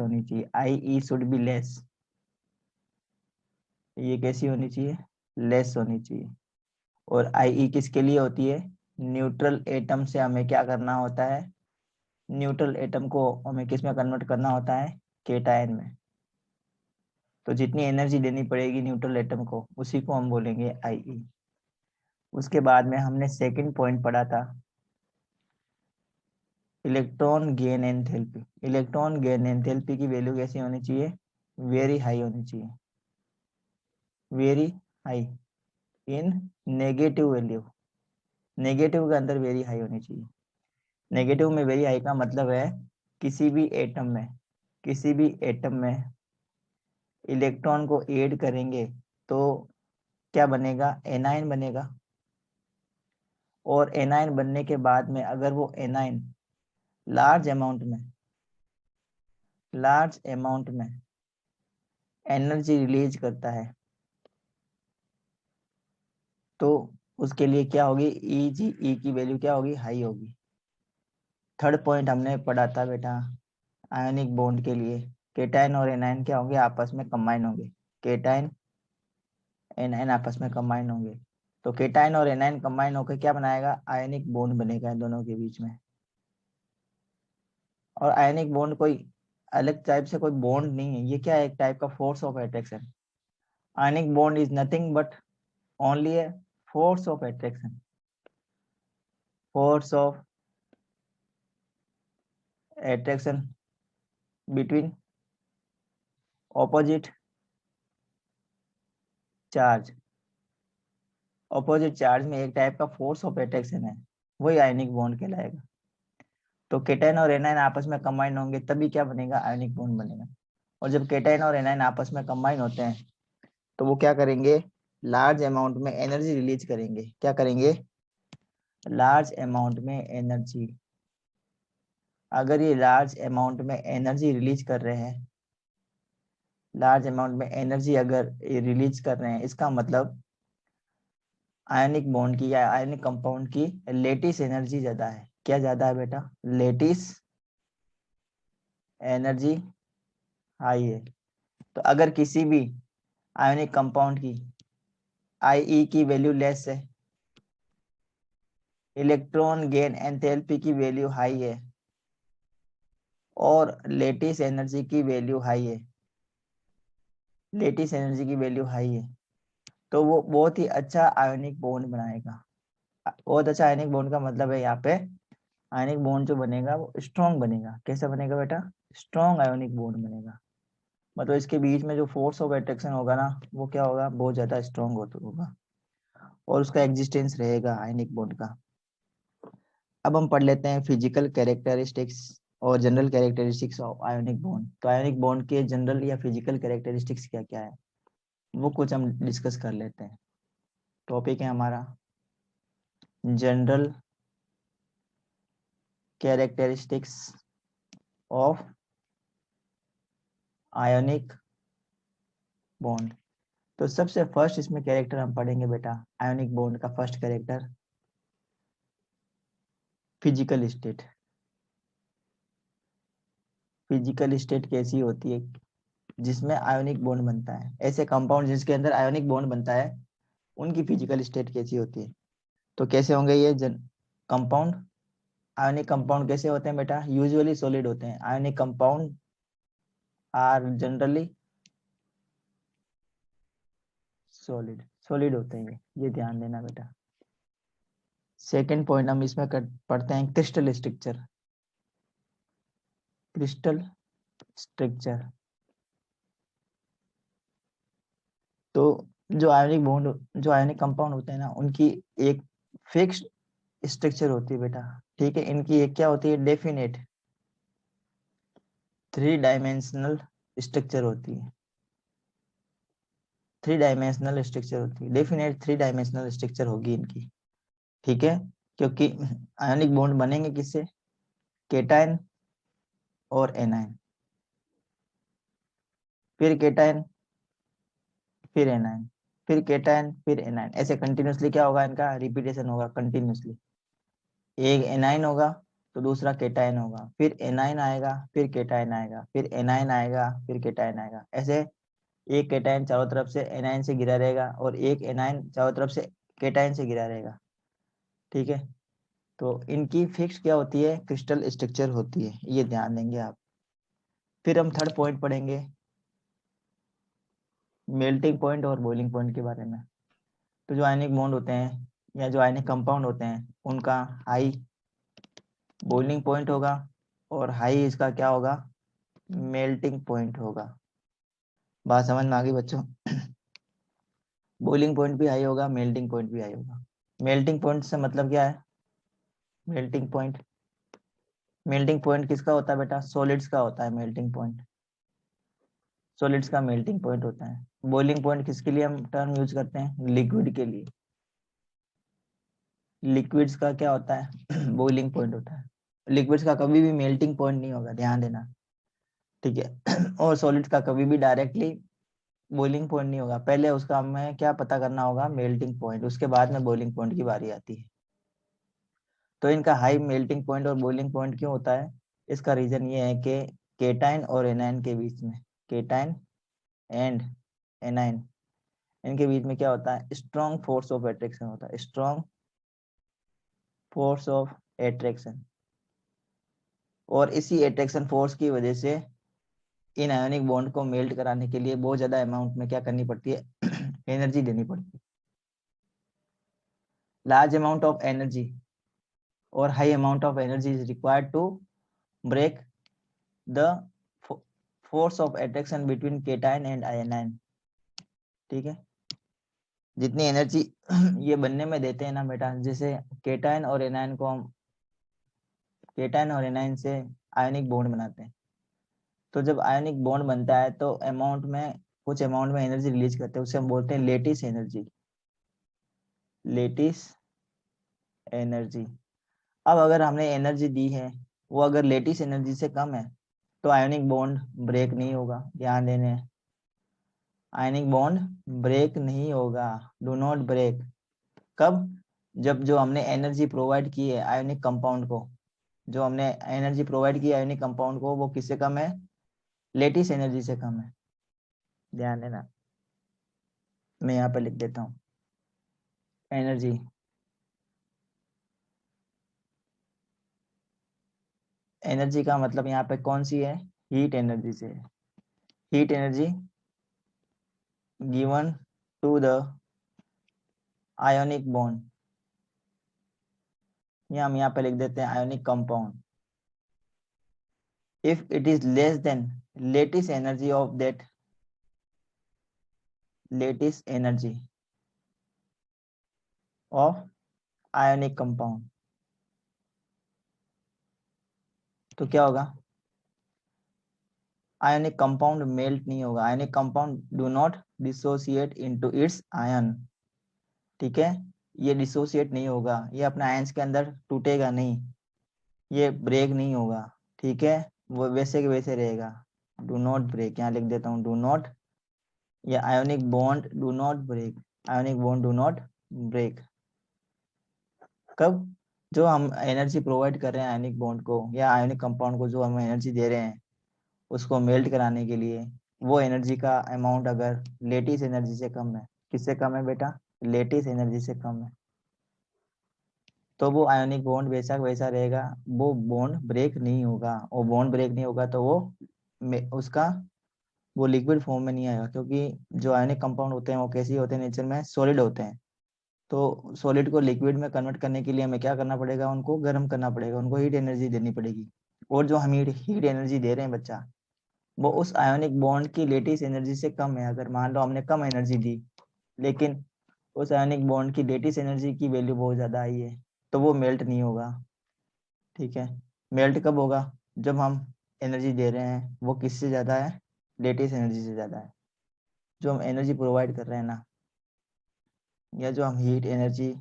होनी चाहिए, IE should be less, ये कैसी होनी चाहिए, लेस होनी चाहिए। और IE किसके लिए होती है, न्यूट्रल एटम से हमें क्या करना होता है, न्यूट्रल एटम को हमें किस में कन्वर्ट करना होता है, केटायन में। तो जितनी एनर्जी देनी पड़ेगी न्यूट्रल एटम को, उसी को हम बोलेंगे IE। उसके बाद में हमने सेकंड पॉइंट पढ़ा था, electron gain enthalpy. Electron gain enthalpy की वैल्यू कैसी होनी चाहिए, वेरी हाई होनी चाहिए, very high in negative value, negative के अंदर वेरी हाई होनी चाहिए। नेगेटिव में वेरी हाई का मतलब है किसी भी एटम में, किसी भी एटम में इलेक्ट्रॉन को ऐड करेंगे तो क्या बनेगा, एनायन बनेगा। और एनायन बनने के बाद में अगर वो एनायन लार्ज अमाउंट में एनर्जी रिलीज करता है तो उसके लिए क्या होगी, ई की वैल्यू क्या होगी, हाई होगी। थर्ड पॉइंट हमने पढ़ा था बेटा, आयनिक बॉन्ड के लिए केटायन और एनायन क्या होंगे, आपस में कंबाइन होंगे, केटायन एनायन आपस में कंबाइन होंगे। तो केटायन और एनायन कंबाइन होकर क्या बनाएगा, आयनिक बॉन्ड बनेगा इन दोनों के बीच में। और आयनिक बॉन्ड कोई अलग टाइप से कोई बॉन्ड नहीं है, ये क्या है, एक टाइप का force of attraction. Ionic bond is nothing but only a force of attraction, force of attraction between opposite charge. Opposite charge में एक टाइप का फोर्स ऑफ अट्रैक्शन है, वही आयनिक बॉन्ड कहलाएगा। तो केटायन और एनायन आपस में कंबाइन होंगे तभी क्या बनेगा, आयनिक बॉन्ड बनेगा। और जब केटायन और एनायन आपस में कंबाइन होते हैं तो वो क्या करेंगे, लार्ज अमाउंट में एनर्जी रिलीज करेंगे। क्या करेंगे, लार्ज अमाउंट में एनर्जी। अगर ये लार्ज अमाउंट में एनर्जी रिलीज कर रहे हैं, लार्ज अमाउंट में एनर्जी अगर रिलीज कर रहे हैं, इसका मतलब आयनिक बॉन्ड की या आयनिक कंपाउंड की लेटिस एनर्जी ज्यादा है। क्या ज्यादा है बेटा, लेटिस एनर्जी हाई है। तो अगर किसी भी आयनिक कंपाउंड की IE की वैल्यू लेस है, इलेक्ट्रॉन गेन एंथैल्पी की वैल्यू हाई है और लेटिस एनर्जी की वैल्यू हाई है, लेटिस एनर्जी की वैल्यू हाई है, तो वो बहुत ही अच्छा आयनिक बॉन्ड बनाएगा। बहुत अच्छा आयनिक बॉन्ड का मतलब है यहाँ पे आयनिक बॉन्ड जो बनेगा वो स्ट्रॉन्ग बनेगा। कैसा बनेगा बेटा, स्ट्रॉन्ग आयनिक बॉन्ड बनेगा। मतलब इसके बीच में जो फोर्स ऑफ अट्रैक्शन होगा ना, वो क्या होगा, बहुत ज्यादा स्ट्रॉन्ग होगा और उसका एग्जिस्टेंस रहेगा आयनिक बॉन्ड का। अब हम पढ़ लेते हैं फिजिकल कैरेक्टरिस्टिक्स और general characteristics of ionic bond. तो आयनिक बॉन्ड के जनरल या फिजिकल कैरेक्टरिस्टिक्स क्या क्या है, वो कुछ हम डिस्कस कर लेते हैं। टॉपिक है हमारा general characteristics of ionic bond. तो सबसे फर्स्ट इसमें कैरेक्टर हम पढ़ेंगे बेटा, आयनिक बॉन्ड का first character physical state. Physical state कैसी होती है, जिसमें आयोनिक बॉन्ड बनता है, ऐसे कंपाउंड जिसके अंदर आयोनिक बॉन्ड बनता है उनकी फिजिकल स्टेट कैसी होती है। तो कैसे होंगे ये कंपाउंड, आयोनिक कंपाउंड कैसे होते हैं बेटा, यूजुअली सॉलिड होते हैं। Ionic compound are generally solid, solid होते हैं, ये ध्यान देना बेटा। सेकेंड पॉइंट हम इसमें पढ़ते हैं क्रिस्टल स्ट्रक्चर। क्रिस्टल स्ट्रक्चर, तो जो आयोनिक बॉन्ड, जो आयोनिक कंपाउंड होते हैं ना, उनकी एक फिक्स्ड स्ट्रक्चर होती है बेटा। ठीक है, इनकी एक क्या होती है, डेफिनेट 3 डायमेंशनल स्ट्रक्चर होती है। 3 डायमेंशनल स्ट्रक्चर होती है, डेफिनेट 3 डायमेंशनल स्ट्रक्चर होगी इनकी। ठीक है, क्योंकि आयनिक बॉन्ड बनेंगे किससे, केटायन और एनायन, फिर केटायन फिर एनायन, फिर केटायन फिर एनायन, ऐसे कंटिन्यूसली क्या होगा, इनका रिपीटेशन होगा कंटिन्यूसली। एक एनायन होगा तो दूसरा केटायन होगा, फिर एनाइन आएगा, फिर केटायन आएगा, फिर एनाइन आएगा, फिर केटायन आएगा। ऐसे एक केटायन चारों तरफ से एनाइन से घिरा रहेगा और एक एनाइन चारों तरफ से केटायन से घिरा रहेगा। ठीक है, तो इनकी फिक्स क्या होती है, क्रिस्टल स्ट्रक्चर होती है, ये ध्यान देंगे आप। फिर हम थर्ड पॉइंट पढ़ेंगे मेल्टिंग पॉइंट और बॉइलिंग पॉइंट के बारे में। तो जो आयनिक बॉन्ड होते हैं या जो आयनिक कंपाउंड होते हैं उनका हाई बॉइलिंग पॉइंट होगा और हाई इसका क्या होगा, मेल्टिंग पॉइंट होगा। बात समझ में आ गई बच्चों? बॉइलिंग पॉइंट भी हाई होगा, मेल्टिंग पॉइंट भी हाई होगा। मेल्टिंग पॉइंट से मतलब क्या है, मेल्टिंग पॉइंट, मेल्टिंग पॉइंट किसका होता है बेटा, सॉलिड्स का होता है मेल्टिंग पॉइंट, सॉलिड्स का मेल्टिंग पॉइंट होता है। बॉइलिंग पॉइंट किसके लिए हम टर्म यूज करते हैं, लिक्विड के लिए। लिक्विड्स का क्या होता है बॉइलिंग पॉइंट होता है। लिक्विड्स का कभी भी मेल्टिंग पॉइंट नहीं होगा, ध्यान देना। ठीक है और सॉलिड्स का कभी भी डायरेक्टली बॉइलिंग पॉइंट नहीं होगा। पहले उसका हमें क्या पता करना होगा, मेल्टिंग पॉइंट, उसके बाद में बॉइलिंग पॉइंट की बारी आती है। तो इनका हाई मेल्टिंग पॉइंट और बॉइलिंग पॉइंट क्यों होता है, इसका रीजन ये है कि केटाइन और एनाइन के बीच में, केटाइन एंड एनाइन, इनके बीच में क्या होता है, स्ट्रॉन्ग फोर्स ऑफ अट्रैक्शन होता है, स्ट्रॉन्ग फोर्स ऑफ अट्रैक्शन। और इसी अट्रैक्शन फोर्स की वजह से इन आयोनिक बॉन्ड को मेल्ट कराने के लिए बहुत ज्यादा अमाउंट में क्या करनी पड़ती है एनर्जी देनी पड़ती है। लार्ज अमाउंट ऑफ एनर्जी और high amount of energy is required to break the force of attraction between cation and anion. ठीक है, जितनी एनर्जी ये बनने में देते हैं ना बेटा, जैसे केटाइन और एनाइन को हम, केटाइन और एनाइन से आयनिक बॉन्ड बनाते हैं। तो जब आयनिक बॉन्ड बनता है तो अमाउंट में, कुछ अमाउंट में एनर्जी रिलीज करते हैं, उसे हम बोलते हैं लेटिस एनर्जी, लेटिस एनर्जी। अब अगर हमने एनर्जी दी है, वो अगर लेटिस एनर्जी से कम है तो आयनिक बॉन्ड ब्रेक नहीं होगा, ध्यान देने। आयनिक बॉन्ड ब्रेक नहीं होगा, डू नॉट ब्रेक। कब, जब जो हमने एनर्जी प्रोवाइड की है आयनिक कंपाउंड को, जो हमने एनर्जी प्रोवाइड की है आयनिक कंपाउंड को, वो किससे कम है, लेटिस एनर्जी से कम है। ध्यान देना, मैं यहाँ पे लिख देता हूँ एनर्जी, एनर्जी का मतलब यहाँ पे कौन सी है, हीट एनर्जी से, heat energy given to the ionic bond, या हम यहाँ पे लिख देते हैं ionic compound, if it is less than lattice energy of that, lattice energy of ionic compound. तो क्या होगा, आयोनिक कंपाउंड मेल्ट नहीं होगा, ionic compound do not dissociate into its ion. ठीक है, ये डिसोसिएट नहीं होगा, ये अपने आयंस के अंदर टूटेगा नहीं, ये ब्रेक नहीं होगा। ठीक है, वो वैसे के वैसे रहेगा, डू नॉट ब्रेक, यहाँ लिख देता हूँ डू नॉट, या ionic bond do not break, ionic bond do not break. कब, जो हम एनर्जी प्रोवाइड कर रहे हैं आयोनिक बॉन्ड को या आयोनिक कंपाउंड को, जो हम एनर्जी दे रहे हैं उसको मेल्ट कराने के लिए, वो एनर्जी का अमाउंट अगर लेटिस एनर्जी से कम है, किससे कम है बेटा, लेटिस एनर्जी से कम है, तो वो आयोनिक बॉन्ड वैसा वैसा रहेगा, वो बॉन्ड ब्रेक नहीं होगा। और बॉन्ड ब्रेक नहीं होगा तो वो उसका वो लिक्विड फॉर्म में नहीं आएगा, क्योंकि जो आयोनिक कंपाउंड होते हैं वो कैसे होते हैं, नेचर में सॉलिड होते हैं। तो सॉलिड को लिक्विड में कन्वर्ट करने के लिए हमें क्या करना पड़ेगा, उनको गर्म करना पड़ेगा, उनको हीट एनर्जी देनी पड़ेगी। और जो हम हीट एनर्जी दे रहे हैं बच्चा, वो उस आयोनिक बॉन्ड की लेटिस एनर्जी से कम है। अगर मान लो हमने कम एनर्जी दी, लेकिन उस आयोनिक बॉन्ड की लेटिस एनर्जी की वैल्यू बहुत ज्यादा आई है, तो वो मेल्ट नहीं होगा। ठीक है, मेल्ट कब होगा, जब हम एनर्जी दे रहे हैं वो किससे ज्यादा है, लेटिस एनर्जी से ज्यादा है। जो हम एनर्जी प्रोवाइड कर रहे हैं ना, या जो हम हीट एनर्जी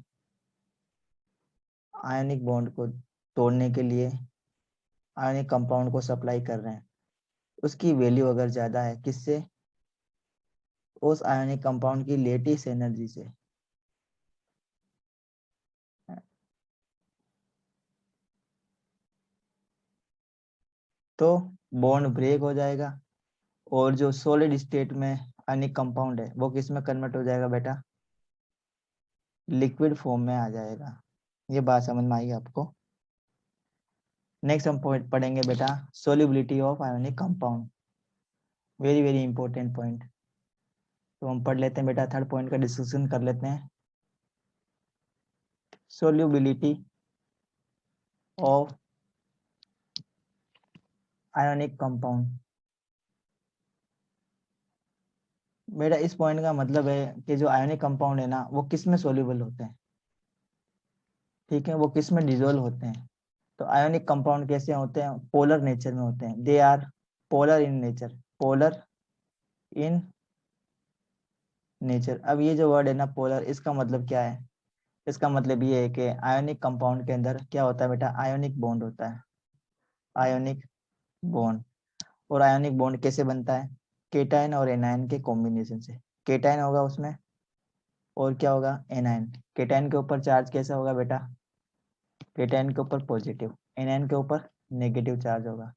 आयनिक बॉन्ड को तोड़ने के लिए आयनिक कंपाउंड को सप्लाई कर रहे हैं, उसकी वैल्यू अगर ज्यादा है किससे, उस आयनिक कंपाउंड की लेटिस एनर्जी से। तो बॉन्ड ब्रेक हो जाएगा और जो सॉलिड स्टेट में अनिक कंपाउंड है वो किस में कन्वर्ट हो जाएगा बेटा, लिक्विड फॉर्म में आ जाएगा। ये बात समझ में आई आपको। नेक्स्ट हम पॉइंट पढ़ेंगे बेटा, solubility of ionic compound, very very important point. तो हम पढ़ लेते हैं बेटा, थर्ड पॉइंट का डिस्कशन कर लेते हैं। Solubility of ionic compound. बेटा इस पॉइंट का मतलब है कि जो आयोनिक कंपाउंड है ना वो किस में सोल्यूबल होते हैं, ठीक है, वो किस में डिजोल्व होते हैं। तो आयोनिक कंपाउंड कैसे होते हैं, पोलर नेचर में होते हैं, they are polar in nature, polar in nature. अब ये जो वर्ड है ना पोलर, इसका मतलब क्या है, इसका मतलब ये है कि आयोनिक कंपाउंड के अंदर क्या होता है बेटा, आयोनिक बॉन्ड होता है, आयोनिक बॉन्ड। और आयोनिक बॉन्ड कैसे बनता है, केटायन और एनायन के कॉम्बिनेशन से। केटायन होगा उसमें और क्या होगा, एनायन। केटायन के ऊपर चार्ज कैसा होगा बेटा, केटायन के ऊपर पॉजिटिव, एनायन के ऊपर नेगेटिव चार्ज होगा।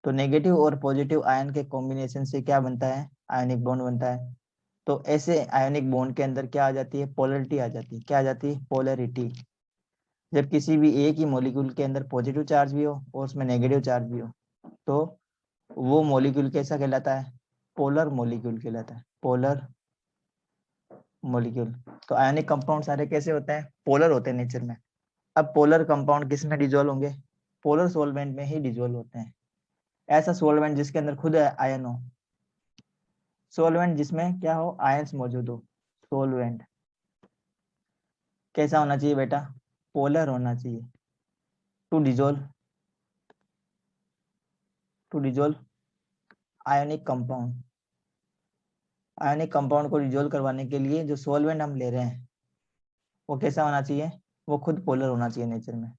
तो नेगेटिव और पॉजिटिव आयन के कॉम्बिनेशन से क्या बनता है, आयनिक बॉन्ड बनता है। तो ऐसे आयनिक बॉन्ड के अंदर क्या आ जाती है, पोलरिटी आ जाती है। क्या आ जाती है, पोलरिटी। जब किसी भी एक ही मॉलिक्यूल के अंदर पॉजिटिव चार्ज भी हो और उसमें नेगेटिव चार्ज भी हो, तो वो मॉलिक्यूल कैसा कहलाता है, पोलर मॉलिक्यूल कहलाता है, पोलर मॉलिक्यूल। तो आयनिक कंपाउंड सारे कैसे होते हैं, पोलर होते हैं नेचर में। अब पोलर कंपाउंड किस में डिजोल्व होंगे, पोलर सोलवेंट में ही डिजोल्व होते हैं। ऐसा सोलवेंट जिसके अंदर खुद आयन हो, सोलवेंट जिसमें क्या हो, आयंस मौजूद हो। सोलवेंट कैसा होना चाहिए बेटा, पोलर होना चाहिए। To dissolve, to dissolve ionic compound, ionic compound को डिजोल्व करवाने के लिए जो सोलवेंट हम ले रहे हैं वो कैसा होना चाहिए, वो खुद पोलर होना चाहिए नेचर में।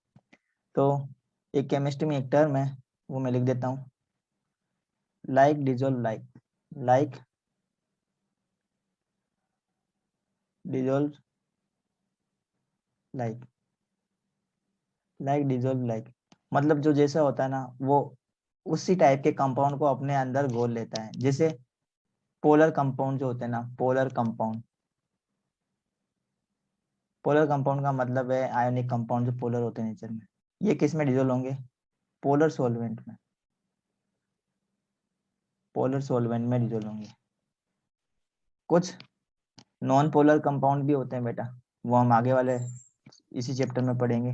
तो एक केमिस्ट्री में एक टर्म है, वो मैं लिख देता हूँ, like dissolve like, like dissolve like, like dissolve like. मतलब जो जैसा होता है ना वो उसी टाइप के कंपाउंड को अपने अंदर घोल लेता है। जैसे पोलर कंपाउंड जो होते हैं ना, पोलर कंपाउंड, पोलर कंपाउंड का मतलब है आयोनिक कंपाउंड जो पोलर होते हैं नेचर में। ये किस में डिजोल्व होंगे, पोलर सॉल्वेंट में, पोलर सॉल्वेंट में डिजोल्व होंगे। कुछ नॉन पोलर कंपाउंड भी होते हैं बेटा, वो हम आगे वाले इसी चैप्टर में पढ़ेंगे।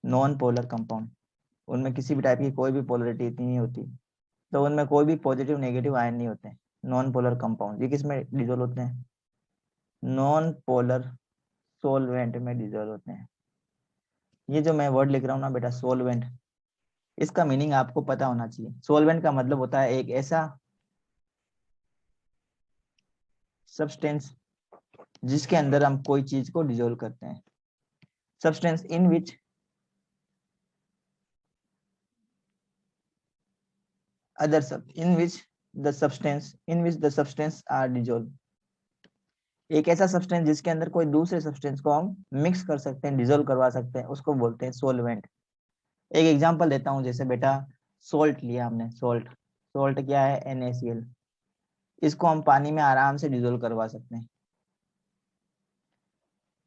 नॉन पोलर कंपाउंड, उनमें किसी भी टाइप की कोई भी पोलरिटी इतनी नहीं होती, तो उनमें कोई भी पॉजिटिव नेगेटिव आयन नहीं होते। नॉन पोलर कंपाउंड ये किस में डिजोल्व होते हैं, नॉन पोलर सोलवेंट में डिजोल्व होते हैं। ये जो मैं वर्ड लिख रहा हूँ ना बेटा, सोलवेंट, इसका मीनिंग आपको पता होना चाहिए। सोलवेंट का मतलब होता है एक ऐसा सब्सटेंस जिसके अंदर हम कोई चीज को डिजोल्व करते हैं, substance in which other sub in which the substance are dissolved। एक ऐसा सब्सटेंस जिसके अंदर कोई दूसरे सब्सटेंस को हम मिक्स कर सकते हैं, डिजोल्व करवा सकते हैं, उसको बोलते हैं सोलवेंट। एक एग्जांपल देता हूँ, जैसे बेटा सोल्ट लिया हमने, सोल्ट, सोल्ट क्या है, NaCl। इसको हम पानी में आराम से डिजोल्व करवा सकते हैं।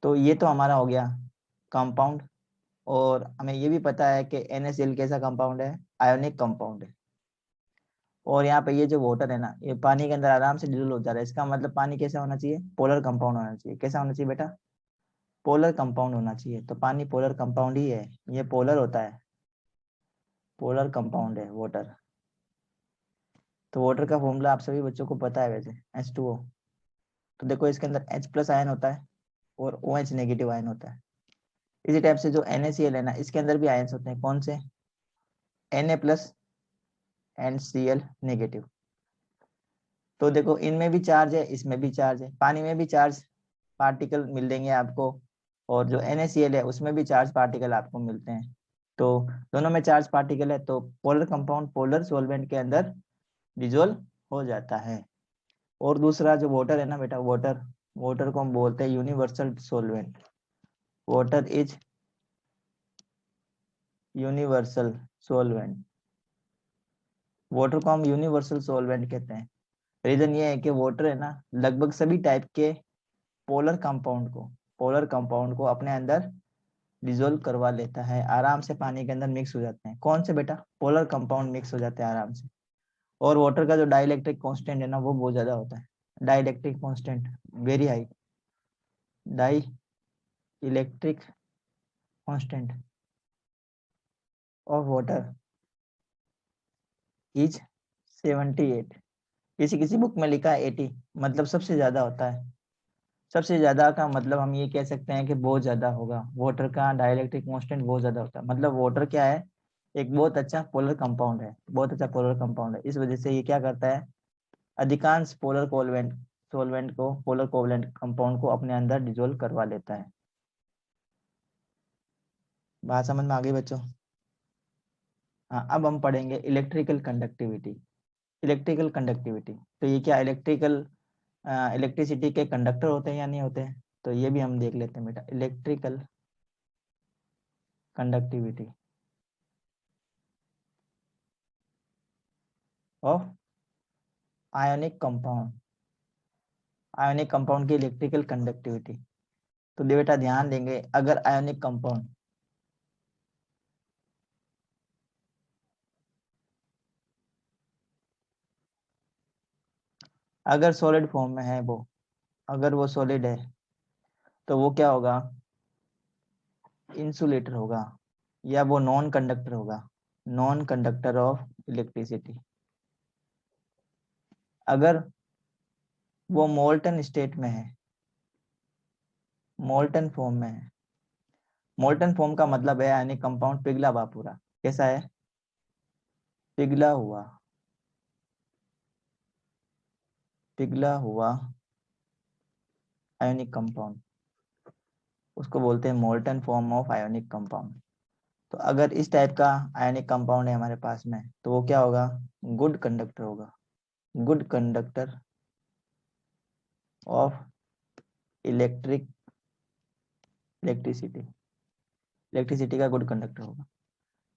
तो ये तो हमारा हो गया कंपाउंड। और हमें ये भी पता है कि NaCl कैसा कंपाउंड है, आयोनिक कंपाउंड है। और यहाँ पे ये जो वाटर है ना, ये पानी के अंदर आराम से डिजोल्व हो जा रहा है। इसका मतलब पानी कैसा होना चाहिए, पोलर कंपाउंड होना चाहिए। कैसा होना चाहिए बेटा, पोलर कंपाउंड होना चाहिए। तो पानी पोलर कंपाउंड ही है, ये पोलर होता है, पोलर कंपाउंड है वाटर। तो वाटर का फॉर्मूला आप सभी बच्चों को पता है वैसे, H2O। तो देखो इसके अंदर H+ आयन होता है और OH नेगेटिव आयन होता है। इसी टाइप से जो NaCl है ना, इसके अंदर भी आयन्स होते हैं। कौन से, Na+ एंड Cl नेगेटिव। तो देखो इनमें भी चार्ज है, इसमें भी चार्ज है, पानी में भी चार्ज पार्टिकल मिल देंगे आपको, और जो NaCl है उसमें भी चार्ज पार्टिकल आपको मिलते हैं। तो दोनों में चार्ज पार्टिकल है, तो पोलर कंपाउंड पोलर सॉल्वेंट के अंदर डिजोल्व हो जाता है। और दूसरा जो वाटर है ना बेटा, वाटर, वाटर को हम बोलते हैं universal solvent. Water is universal solvent. Water को हम यूनिवर्सल सॉल्वेंट कहते हैं। रीजन ये है कि वाटर है ना लगभग सभी टाइप के पोलर कंपाउंड को अपने अंदर डिजोल्व करवा लेता है, आराम से पानी के अंदर मिक्स हो जाते हैं। कौन से बेटा? पोलर कंपाउंड मिक्स हो जाते हैं आराम से। और वाटर का जो डाइलेक्ट्रिक कांस्टेंट है ना वो बहुत ज्यादा होता है, dielectric constant very high, dielectric constant of water is 78। किसी किसी बुक में लिखा है 80, मतलब सबसे ज्यादा होता है। सबसे ज्यादा का मतलब हम ये कह सकते हैं कि बहुत ज्यादा होगा, वाटर का डाइलेक्ट्रिक कांस्टेंट बहुत ज्यादा होता है। मतलब वाटर क्या है? एक बहुत अच्छा पोलर कंपाउंड है, बहुत अच्छा पोलर कंपाउंड है। इस वजह से ये क्या करता है, अधिकांश पोलर कोवलेंट सोलवेंट को, पोलर कोवलेंट कंपाउंड को अपने अंदर डिजोल्व करवा लेता है। बात समझ में आ गई बच्चों? हाँ, अब हम पढ़ेंगे इलेक्ट्रिकल कंडक्टिविटी। इलेक्ट्रिकल कंडक्टिविटी, तो ये क्या इलेक्ट्रिसिटी के कंडक्टर होते हैं या नहीं होते हैं? तो ये भी हम देख लेते हैं बेटा, electrical conductivity of ionic compound. Ionic compound की इलेक्ट्रिकल कंडक्टिविटी। तो बेटा ध्यान देंगे, अगर आयोनिक कंपाउंड अगर सॉलिड फॉर्म में है वो, अगर वो सॉलिड है तो वो क्या होगा? इंसुलेटर होगा, या वो नॉन कंडक्टर होगा, नॉन कंडक्टर ऑफ इलेक्ट्रिसिटी। अगर वो मोल्टन स्टेट में है, मोल्टन फॉर्म में है, मोल्टन फॉर्म का मतलब है यानी कंपाउंड पिघला हुआ पूरा। कैसा है? पिघला हुआ, पिघला हुआ आयोनिक कंपाउंड, उसको बोलते हैं molten form of ionic compound. तो अगर इस टाइप का आयोनिक कंपाउंड है हमारे पास में, तो वो क्या होगा? गुड कंडक्टर होगा, good conductor of electricity, electricity का गुड कंडक्टर होगा।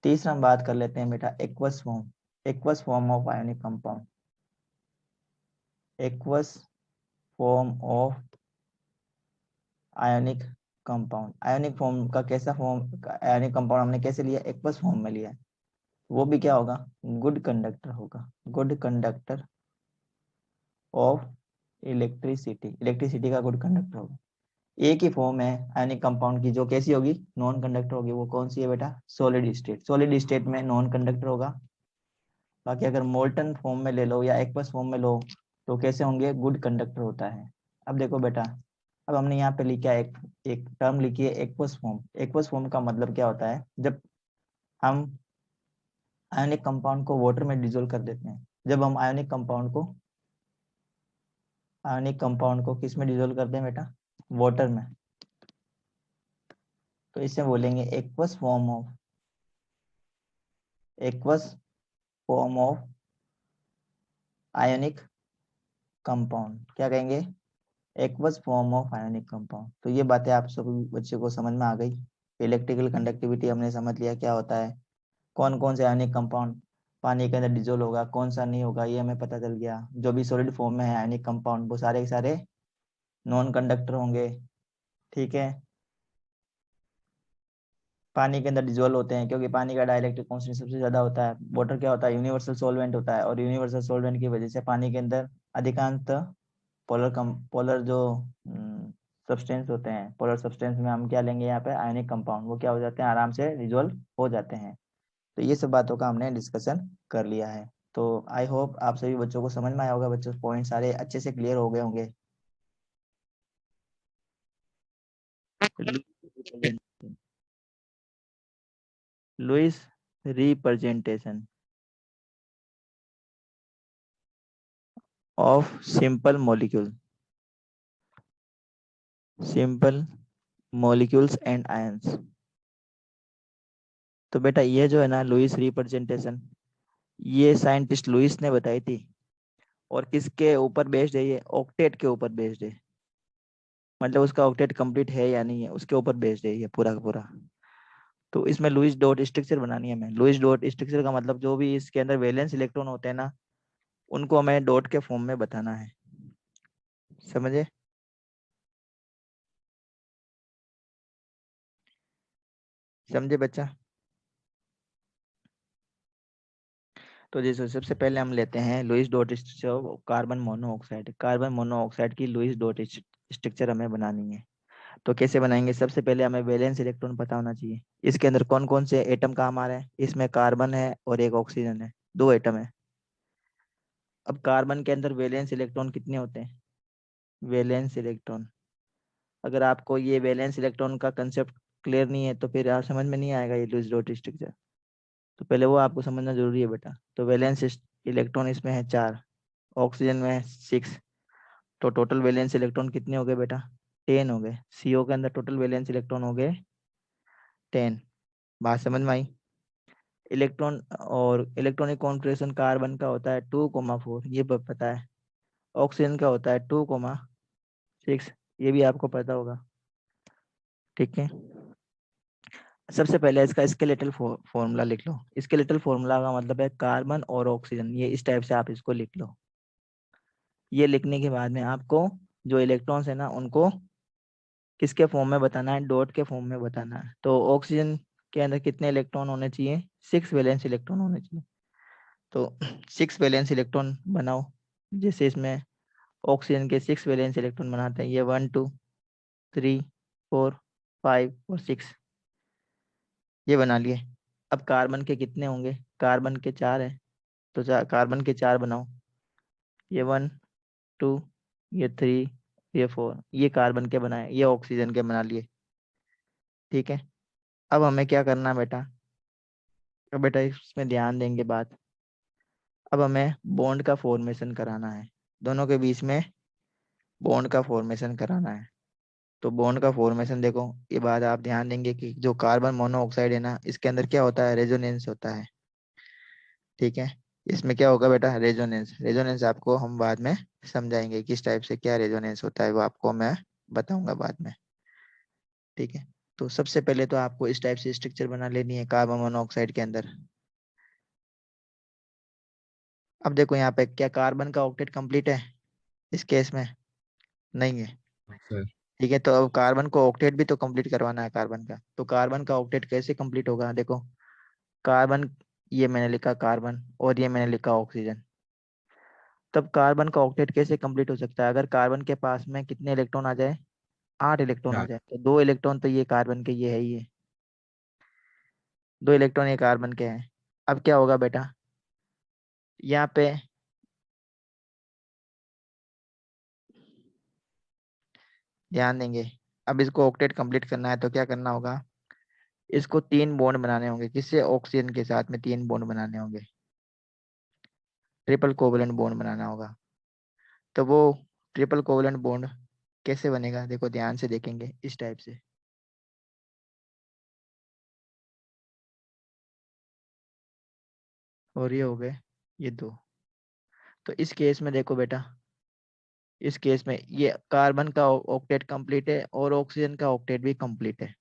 तीसरा हम बात कर लेते हैं बेटा aqueous form, aqueous form of ionic compound, aqueous form of ionic compound. Ionic form का कैसा फॉर्म, आयोनिक कंपाउंड हमने कैसे लिया? एक्वस फॉर्म में लिया है। वो भी क्या होगा? गुड कंडक्टर होगा, good conductor of electricity, electricity का गुड कंडक्टर होगा। एक ही फॉर्म है आयनिक कंपाउंड की जो कैसी होगी? नॉन कंडक्टर होगी। वो कौन सी है बेटा? सॉलिड स्टेट, सॉलिड स्टेट में नॉन कंडक्टर होगा। बाकी अगर मोल्टन फॉर्म में ले लो या एक्वस फॉर्म में लो तो कैसे होंगे? गुड कंडक्टर होता है। अब देखो बेटा, अब हमने यहाँ पे लिखा है एक टर्म लिखी है एक्वस फॉर्म। एक्वस फॉर्म का मतलब क्या होता है? जब हम आयनिक कंपाउंड को वाटर में डिजोल्व कर देते हैं, जब हम आयनिक कंपाउंड को किस में डिजोल्व करते हैं बेटा? वाटर में। तो इसे बोलेंगे aqueous form of ionic compound. क्या कहेंगे? Aqueous form of ionic compound. तो ये बातें आप सभी बच्चे को समझ में आ गई। इलेक्ट्रिकल कंडक्टिविटी हमने समझ लिया क्या होता है, कौन कौन से आयोनिक कंपाउंड पानी के अंदर डिजोल्व होगा, कौन सा नहीं होगा, ये हमें पता चल गया। जो भी सॉलिड फॉर्म में है आयोनिक कंपाउंड वो सारे के सारे नॉन कंडक्टर होंगे, ठीक है। पानी के अंदर डिजोल्व होते हैं क्योंकि पानी का डाइलेक्ट्रिक कांस्टेंट सबसे ज्यादा होता है। वाटर क्या होता है? यूनिवर्सल सॉल्वेंट होता है, और यूनिवर्सल सॉल्वेंट की वजह से पानी के अंदर अधिकांशतः पोलर जो सब्सटेंस होते हैं, पोलर सब्सटेंस में हम क्या लेंगे यहाँ पे? Ionic compound. वो क्या हो जाते हैं? आराम से रिजोल्व हो जाते हैं। तो ये सब बातों का हमने डिस्कशन कर लिया है। तो आई होप आप सभी बच्चों को समझ में आया होगा, बच्चों पॉइंट सारे अच्छे से क्लियर हो गए होंगे। Lewis representation of simple molecules and ions. तो बेटा ये जो है ना लुइस रिप्रेजेंटेशन, ये साइंटिस्ट लुइस ने बताई थी। और किसके ऊपर बेस्ड है? ये ऑक्टेट के ऊपर बेस्ड है। मतलब उसका ऑक्टेट कंप्लीट है या नहीं है उसके ऊपर बेस्ड है ये पूरा का पूरा। तो इसमें लुईस डॉट स्ट्रक्चर बनानी है हमें। लुईस डॉट स्ट्रक्चर का मतलब जो भी इसके अंदर वैलेंस इलेक्ट्रॉन होते हैं ना, उनको हमें डॉट के फॉर्म में बताना है। समझे? समझे बच्चा? तो जैसे सबसे पहले हम लेते हैं Lewis dot structure carbon monoxide. Carbon monoxide की लुईस डॉट स्ट्रक्चर हमें बनानी है। तो कैसे बनाएंगे? सबसे पहले हमें वैलेंस इलेक्ट्रॉन पता होना चाहिए। इसके अंदर कौन कौन से एटम काम आ रहे हैं? इसमें कार्बन है और एक ऑक्सीजन है, दो एटम है। अब कार्बन के अंदर वैलेंस इलेक्ट्रॉन कितने होते हैं? वैलेंस इलेक्ट्रॉन, अगर आपको ये वैलेंस इलेक्ट्रॉन का कंसेप्ट क्लियर नहीं है तो फिर आप समझ में नहीं आएगा ये लुईस डॉट स्ट्रक्चर। तो पहले वो आपको समझना जरूरी है बेटा। तो वैलेंस इलेक्ट्रॉन इसमें है 4, ऑक्सीजन में है 6। तो टोटल वैलेंस इलेक्ट्रॉन कितने हो गए बेटा? 10 हो गए। सीओ के अंदर टोटल वैलेंस इलेक्ट्रॉन हो गए 10। बात समझ में आई? इलेक्ट्रॉन और इलेक्ट्रॉनिक कॉन्फ़िगरेशन कार्बन का होता है 2,4, ये पता है। ऑक्सीजन का होता है 2,6, ये भी आपको पता होगा। ठीक है, सबसे पहले इसका स्केलेटल फॉर्मूला लिख लो। स्केलेटल फॉर्मूला का मतलब है कार्बन और ऑक्सीजन, ये इस टाइप से आप इसको लिख लो। ये लिखने के बाद में आपको जो इलेक्ट्रॉन्स है ना, उनको किसके फॉर्म में बताना है? डॉट के फॉर्म में बताना है। तो ऑक्सीजन के अंदर कितने इलेक्ट्रॉन होने चाहिए? 6 वैलेंस इलेक्ट्रॉन होने चाहिए। तो 6 वैलेंस इलेक्ट्रॉन बनाओ। जैसे इसमें ऑक्सीजन के 6 वैलेंस इलेक्ट्रॉन बनाते हैं, ये 1 2 3 4 5 और 6, ये बना लिए। अब कार्बन के कितने होंगे? कार्बन के 4 है, तो कार्बन के 4 बनाओ। ये 1 2, ये 3, ये 4, ये कार्बन के बनाए, ये ऑक्सीजन के बना लिए। ठीक है, अब हमें क्या करना है बेटा? अब बेटा इसमें ध्यान देंगे बात। अब हमें बॉन्ड का फॉर्मेशन कराना है, दोनों के बीच में बॉन्ड का फॉर्मेशन कराना है। तो बॉन्ड का फॉर्मेशन देखो, ये बात आप ध्यान देंगे कि जो कार्बन मोनोऑक्साइड है ना, इसके अंदर क्या होता है? रेजोनेंस होता है। ठीक है, इसमें क्या होगा बेटा? रेजोनेंस। रेजोनेंस आपको हम बाद में समझाएंगे किस टाइप से क्या रेजोनेंस होता है, वो आपको मैं बताऊंगा बाद में। ठीक है, तो सबसे पहले तो आपको इस टाइप से स्ट्रक्चर बना लेनी है कार्बन मोनोऑक्साइड के अंदर। अब देखो यहाँ पे, क्या कार्बन का ऑक्टेट कंप्लीट है इस केस में? नहीं है। सर। ठीक है, तो अब कार्बन को ऑक्टेट भी तो कंप्लीट करवाना है कार्बन का। तो कार्बन का ऑक्टेट कैसे कंप्लीट होगा? देखो, कार्बन, ये मैंने लिखा कार्बन और ये मैंने लिखा ऑक्सीजन। तब कार्बन का ऑक्टेट कैसे कंप्लीट हो सकता है? अगर कार्बन के पास में कितने इलेक्ट्रॉन आ जाए? 8 इलेक्ट्रॉन आ चार। जाए। तो 2 इलेक्ट्रॉन तो ये कार्बन के, ये है ही है, 2 इलेक्ट्रॉन ये कार्बन के हैं। अब क्या होगा बेटा? यहाँ पे ध्यान देंगे। अब इसको ऑक्टेट कंप्लीट करना है तो क्या करना होगा? इसको 3 बॉन्ड बनाने होंगे। किससे? ऑक्सीजन के साथ में 3 बॉन्ड बनाने होंगे, ट्रिपल कोवलेंट बॉन्ड बनाना होगा। तो वो ट्रिपल कोवलेंट बॉन्ड कैसे बनेगा? देखो ध्यान से देखेंगे इस टाइप से। और ये हो गए ये 2। तो इस केस में देखो बेटा, इस केस में ये कार्बन का ऑक्टेट कंप्लीट है और ऑक्सीजन का ऑक्टेट भी कंप्लीट है।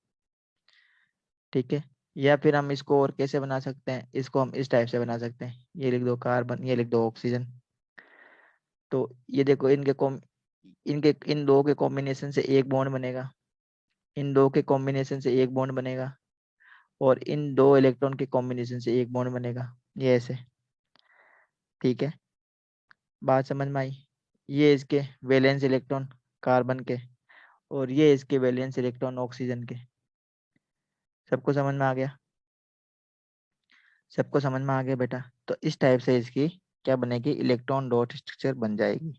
ठीक है, या फिर हम इसको और कैसे बना सकते हैं? इसको हम इस टाइप से बना सकते हैं, ये लिख दो कार्बन, ये लिख दो ऑक्सीजन। तो ये देखो, इनके इन दो के कॉम्बिनेशन से एक बॉन्ड बनेगा, इन दो के कॉम्बिनेशन से एक बॉन्ड बनेगा, और इन 2 इलेक्ट्रॉन के कॉम्बिनेशन से एक बॉन्ड बनेगा, ये ऐसे। ठीक है, बात समझ में आई? ये इसके वैलेंस इलेक्ट्रॉन कार्बन के, और ये इसके वैलेंस इलेक्ट्रॉन ऑक्सीजन के। सबको समझ में आ गया? सबको समझ में आ गया बेटा? तो इस टाइप से इसकी क्या बनेगी? इलेक्ट्रॉन डॉट स्ट्रक्चर बन जाएगी।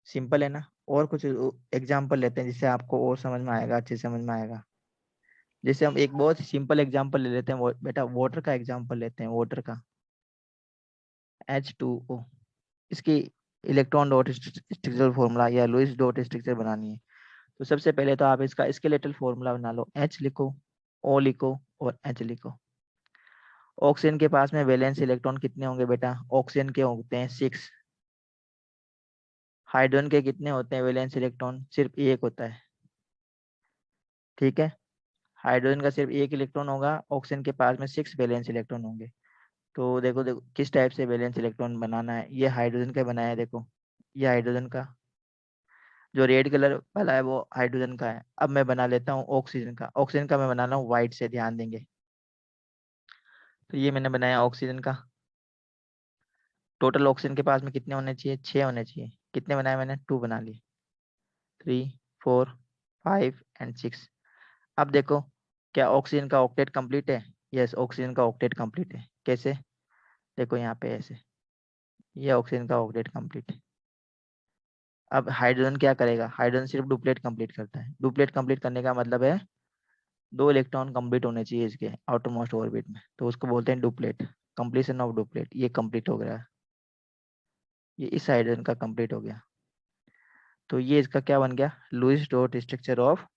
सिंपल है ना? और कुछ एग्जांपल लेते हैं जिससे आपको और समझ में आएगा, अच्छे से समझ में आएगा। जैसे हम एक बहुत सिंपल एग्जांपल ले लेते हैं, बेटा वाटर का एग्जांपल लेते हैं, वाटर का H2O। इसकी इलेक्ट्रॉन डॉट स्ट्रक्चर फॉर्मूला या लुईस डॉट स्ट्रक्चर बनानी है। तो सबसे पहले तो आप इसका स्केलेटल फॉर्मूला बना लो। H लिखो, O लिखो और H लिखो। ऑक्सीजन के पास में वैलेंस इलेक्ट्रॉन कितने होंगे बेटा? ऑक्सीजन के होते हैं 6। हाइड्रोजन के कितने होते हैं वैलेंस इलेक्ट्रॉन? सिर्फ एक होता है। ठीक है, हाइड्रोजन का सिर्फ एक इलेक्ट्रॉन होगा, ऑक्सीजन के पास में 6 वैलेंस इलेक्ट्रॉन होंगे। तो देखो देखो किस टाइप से वैलेंस इलेक्ट्रॉन बनाना है। ये हाइड्रोजन का बनाया है, देखो ये हाइड्रोजन का, जो रेड कलर वाला है वो हाइड्रोजन का है। अब मैं बना लेता हूँ ऑक्सीजन का। ऑक्सीजन का मैं बना रहा हूँ व्हाइट से, ध्यान देंगे। तो ये मैंने बनाया ऑक्सीजन का। टोटल ऑक्सीजन के पास में कितने होने चाहिए? 6 होने चाहिए। कितने बनाए मैंने? 2 बना लिए। 3 4 5 एंड 6। अब देखो क्या ऑक्सीजन का ऑक्टेट कंप्लीट है? यस, ऑक्सीजन का ऑक्टेट कंप्लीट है। कैसे? देखो यहाँ पे ऐसे, ये ऑक्सीजन का ऑक्टेट कंप्लीट है। अब हाइड्रोजन क्या करेगा? हाइड्रोजन सिर्फ डुप्लेट कंप्लीट करता है। डुप्लेट कंप्लीट करने का मतलब है 2 इलेक्ट्रॉन कंप्लीट होने चाहिए इसके आउटर मोस्ट ऑर्बिट में, तो उसको बोलते हैं डुप्लेट। कंप्लीशन ऑफ डुप्लेट, ये कंप्लीट हो गया। ये इस हाइड्रोजन का कंप्लीट हो गया। तो ये इसका क्या बन गया? Lewis dot structure of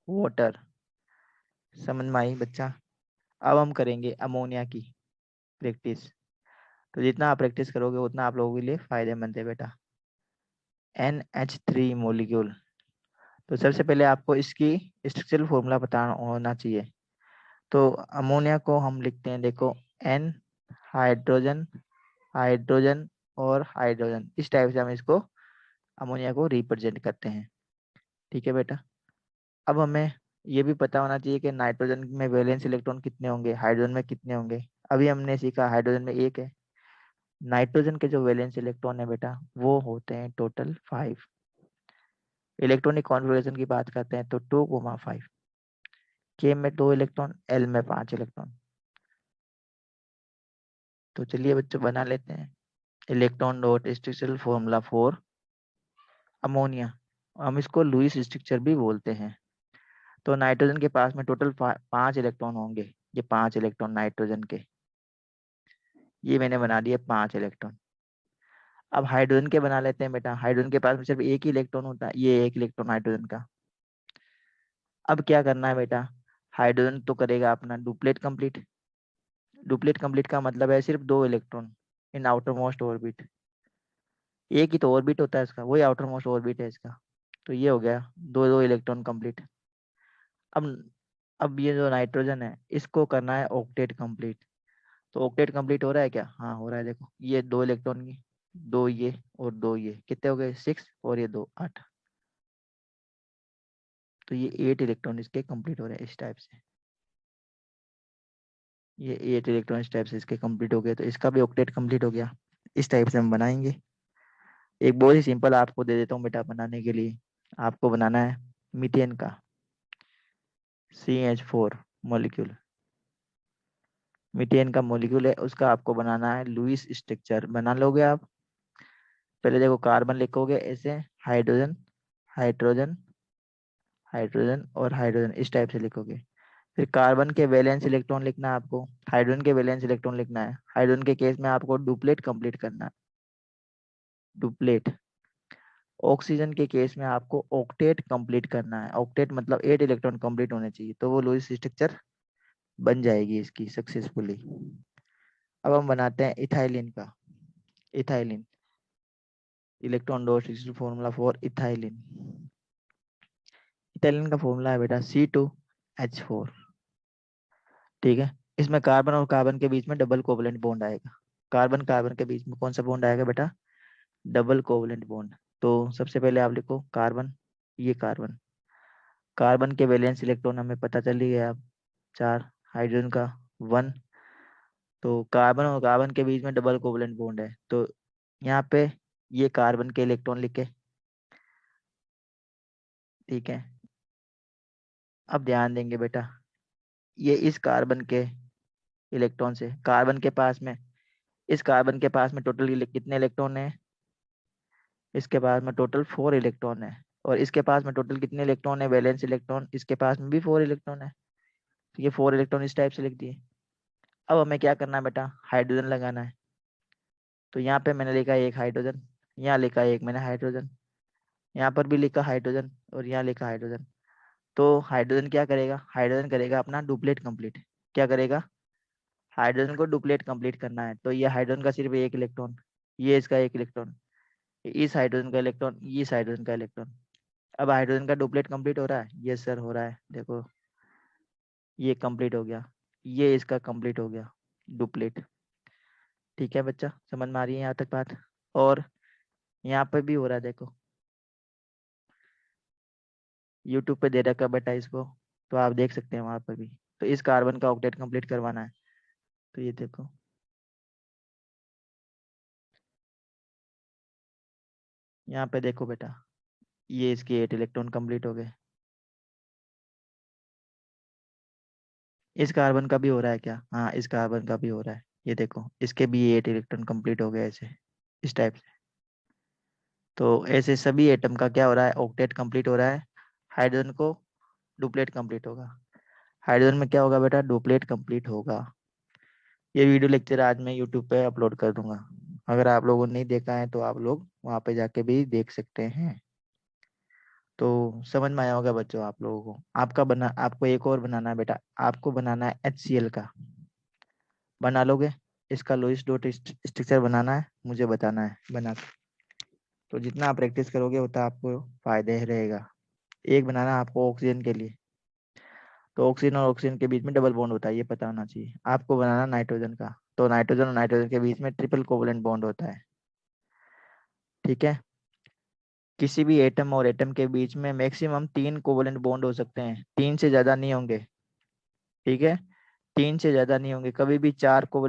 water. समझ में आई बच्चा? अब हम करेंगे अमोनिया की प्रैक्टिस। तो जितना आप प्रैक्टिस करोगे उतना आप लोगों के लिए फायदेमंद है बेटा। NH3 molecule. तो सबसे पहले आपको इसकी स्ट्रक्चरल फॉर्मूला पता होना चाहिए। तो अमोनिया को हम लिखते हैं, देखो N, हाइड्रोजन, हाइड्रोजन और हाइड्रोजन, इस टाइप से हम इसको अमोनिया को रिप्रेजेंट करते हैं। ठीक है बेटा। अब हमें ये भी पता होना चाहिए कि नाइट्रोजन में वैलेंस इलेक्ट्रॉन कितने होंगे, हाइड्रोजन में कितने होंगे। अभी हमने सीखा हाइड्रोजन में 1 है। नाइट्रोजन के जो वैलेंस इलेक्ट्रॉन है बेटा वो होते हैं टोटल 5। इलेक्ट्रॉनिक कॉन्फ़िगरेशन की बात करते हैं तो 2,5। के में 2 इलेक्ट्रॉन, एल में 5 इलेक्ट्रॉन। तो चलिए बच्चों बना लेते हैं electron dot structural formula for ammonia. हम इसको लुईस स्ट्रक्चर भी बोलते हैं। तो नाइट्रोजन के पास में टोटल 5 इलेक्ट्रॉन होंगे। ये 5 इलेक्ट्रॉन नाइट्रोजन के, ये मैंने बना दिए 5 इलेक्ट्रॉन। अब हाइड्रोजन के बना लेते हैं बेटा। हाइड्रोजन के पास में सिर्फ एक ही इलेक्ट्रॉन होता है, ये 1 इलेक्ट्रॉन हाइड्रोजन का। अब क्या करना है बेटा? हाइड्रोजन तो करेगा अपना डुप्लेट कंप्लीट। डुप्लेट कंप्लीट का मतलब है सिर्फ 2 electron in outer most orbit. एक ही तो ऑर्बिट होता है इसका, वही आउटर मोस्ट ऑर्बिट है इसका। तो ये हो गया 2 इलेक्ट्रॉन कंप्लीट। अब अब ये जो नाइट्रोजन है इसको करना है ऑक्टेट कंप्लीट। तो ऑक्टेट कंप्लीट हो रहा है क्या? हाँ हो रहा है। देखो ये 2 इलेक्ट्रॉन की, 2 ये और 2 ये, कितने हो गए? 6 और ये 2 8। तो ये 8 इलेक्ट्रॉन इसके कंप्लीट हो रहे हैं इस टाइप से। ये 8 इलेक्ट्रॉन इस टाइप से इसके कंप्लीट हो गए, तो इसका भी ऑक्टेट कंप्लीट हो गया। इस टाइप से हम बनाएंगे। एक बहुत ही सिंपल आपको दे देता हूँ बेटा बनाने के लिए। आपको बनाना है मीथेन का CH4 मॉलिक्यूल। मीथेन का मॉलिक्यूल है, उसका आपको बनाना है लुईस स्ट्रक्चर। बना लोगे आप? पहले देखो कार्बन लिखोगे ऐसे, हाइड्रोजन, हाइड्रोजन, हाइड्रोजन और हाइड्रोजन, इस टाइप से लिखोगे। फिर कार्बन के वैलेंस इलेक्ट्रॉन लिखना है आपको, हाइड्रोजन के वैलेंस इलेक्ट्रॉन लिखना है। हाइड्रोजन के केस में आपको डुप्लेट कंप्लीट करना है, डुप्लेट। ऑक्सीजन के केस में आपको ऑक्टेट कंप्लीट करना है। ऑक्टेट मतलब 8 इलेक्ट्रॉन कंप्लीट होने चाहिए, तो वो लुईस स्ट्रक्चर बन जाएगी इसकी सक्सेसफुली। अब हम बनाते हैं इथाइलिन का। Ethylene, electron dot formula for ethylene. Ethylene का फॉर्मूला है बेटा C2H4। ठीक है। इसमें कार्बन और कार्बन के बीच में डबल कोवलेंट बॉन्ड आएगा। कार्बन कार्बन के बीच में कौन सा बॉन्ड आएगा बेटा? Double covalent bond. तो सबसे पहले आप लिखो कार्बन, ये कार्बन। कार्बन के वैलेंस इलेक्ट्रॉन हमें पता चल ही गया अब 4, हाइड्रोजन का 1। तो कार्बन और कार्बन के बीच में डबल कोवलेंट बॉन्ड है, तो यहाँ पे ये कार्बन के इलेक्ट्रॉन लिखे। ठीक है। अब ध्यान देंगे बेटा, ये इस कार्बन के इलेक्ट्रॉन से, कार्बन के पास में, इस कार्बन के पास में टोटल कितने इलेक्ट्रॉन है? इसके पास में टोटल 4 इलेक्ट्रॉन है। और इसके पास में टोटल कितने इलेक्ट्रॉन है? वैलेंस इलेक्ट्रॉन, इसके पास में भी 4 इलेक्ट्रॉन है। तो ये 4 इलेक्ट्रॉन इस टाइप से लिख दिए। अब हमें क्या करना है बेटा? हाइड्रोजन लगाना है। तो यहाँ पे मैंने लिखा एक हाइड्रोजन, यहाँ लिखा एक मैंने हाइड्रोजन, यहाँ पर भी लिखा हाइड्रोजन और यहाँ लिखा हाइड्रोजन। तो हाइड्रोजन क्या करेगा? हाइड्रोजन करेगा अपना डुप्लेट कंप्लीट। क्या करेगा? हाइड्रोजन को डुप्लेट कंप्लीट करना है। तो ये हाइड्रोजन का सिर्फ एक इलेक्ट्रॉन, ये इसका एक इलेक्ट्रॉन, इस हाइड्रोजन का इलेक्ट्रॉन, इस हाइड्रोजन का इलेक्ट्रॉन। अब हाइड्रोजन का डुप्लेट कंप्लीट हो रहा है? यस सर हो रहा है। देखो ये कंप्लीट हो गया, ये इसका कंप्लीट हो गया डुप्लेट। ठीक है बच्चा, समझ में आ रही है यहाँ तक बात? और यहाँ पे भी हो रहा है, देखो यूट्यूब पे दे रखा है बेटा इसको, तो आप देख सकते हैं वहां पर भी। तो इस कार्बन का ऑक्टेट कंप्लीट करवाना है, तो ये देखो यहाँ पे देखो बेटा, ये इसके 8 इलेक्ट्रॉन कंप्लीट हो गए। इस कार्बन का भी हो रहा है क्या? हाँ, इस कार्बन का भी हो रहा है, ये देखो इसके भी 8 इलेक्ट्रॉन कंप्लीट हो गए ऐसे, इस टाइप से। तो ऐसे सभी एटम का क्या हो रहा है, ऑक्टेट कंप्लीट हो रहा है। हाइड्रोजन को डुप्लेट कंप्लीट होगा। हाइड्रोजन में क्या होगा बेटा, डुप्लेट कंप्लीट होगा। ये वीडियो लेक्चर आज मैं यूट्यूब पे अपलोड कर दूंगा, अगर आप लोगों ने नहीं देखा है तो आप लोग वहाँ पे जाके भी देख सकते हैं। तो समझ में आया होगा बच्चों आप लोगों को। आपको एक और बनाना है बेटा, आपको बनाना है HCl का। बना लोगे? इसका लोइस डॉट स्ट्रक्चर बनाना है, मुझे बताना है बना के। तो जितना आप प्रैक्टिस करोगे उतना आपको फायदे रहेगा। एक बनाना है आपको ऑक्सीजन के लिए, तो ऑक्सीजन और ऑक्सीजन के बीच में डबल बॉन्ड होता है, ये पता होना चाहिए। आपको बनाना नाइट्रोजन का, तो नाइट्रोजन और नाइट्रोजन के बीच में ट्रिपल कोवलेंट बॉन्ड होता है। ठीक है, किसी भी एटम और एटम के बीच में मैक्सिमम 3 कोवलेंट बॉन्ड हो सकते हैं, 3 से ज्यादा नहीं होंगे। ठीक है, 3 से ज्यादा नहीं होंगे, कभी भी 4 कोवलेंट